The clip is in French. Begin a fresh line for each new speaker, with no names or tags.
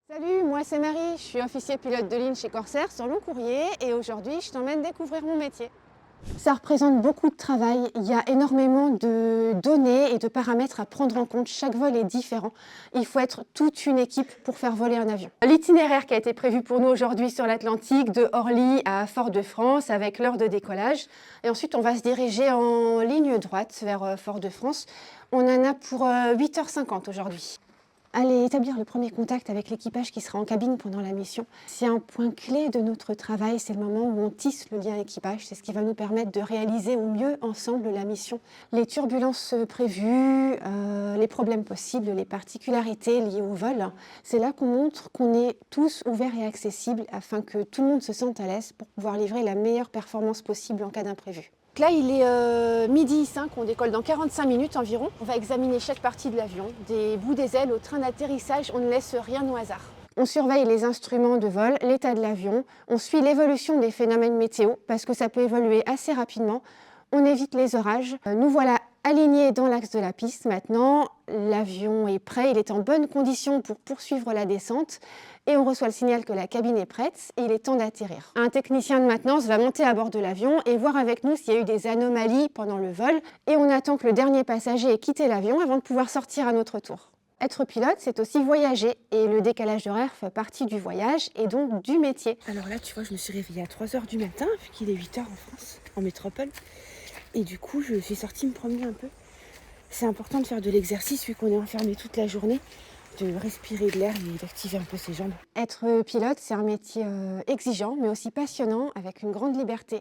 Salut, moi c'est Marie, je suis officier pilote de ligne chez Corsair sur long courrier et aujourd'hui je t'emmène découvrir mon métier. Ça représente beaucoup de travail, il y a énormément de données et de paramètres à prendre en compte, chaque vol est différent. Il faut être toute une équipe pour faire voler un avion. L'itinéraire qui a été prévu pour nous aujourd'hui sur l'Atlantique, de Orly à Fort-de-France avec l'heure de décollage. Et ensuite on va se diriger en ligne droite vers Fort-de-France. On en a pour 8h50 aujourd'hui. Allez établir le premier contact avec l'équipage qui sera en cabine pendant la mission. C'est un point clé de notre travail, c'est le moment où on tisse le lien équipage, c'est ce qui va nous permettre de réaliser au mieux ensemble la mission. Les turbulences prévues, les problèmes possibles, les particularités liées au vol, c'est là qu'on montre qu'on est tous ouverts et accessibles afin que tout le monde se sente à l'aise pour pouvoir livrer la meilleure performance possible en cas d'imprévu. Là, il est 12h05, on décolle dans 45 minutes environ. On va examiner chaque partie de l'avion, des bouts des ailes au train d'atterrissage, on ne laisse rien au hasard. On surveille les instruments de vol, l'état de l'avion, on suit l'évolution des phénomènes météo parce que ça peut évoluer assez rapidement. On évite les orages. Nous voilà alignés dans l'axe de la piste maintenant. L'avion est prêt, il est en bonne condition pour poursuivre la descente et on reçoit le signal que la cabine est prête et il est temps d'atterrir. Un technicien de maintenance va monter à bord de l'avion et voir avec nous s'il y a eu des anomalies pendant le vol et on attend que le dernier passager ait quitté l'avion avant de pouvoir sortir à notre tour. Être pilote, c'est aussi voyager et le décalage d'horaire fait partie du voyage et donc du métier.
Alors là, tu vois, je me suis réveillée à 3h du matin, vu qu'il est 8h en France, en métropole. Et du coup, je suis sortie me promener un peu. C'est important de faire de l'exercice, vu qu'on est enfermé toute la journée, de respirer de l'air et d'activer un peu ses jambes.
Être pilote, c'est un métier exigeant, mais aussi passionnant, avec une grande liberté.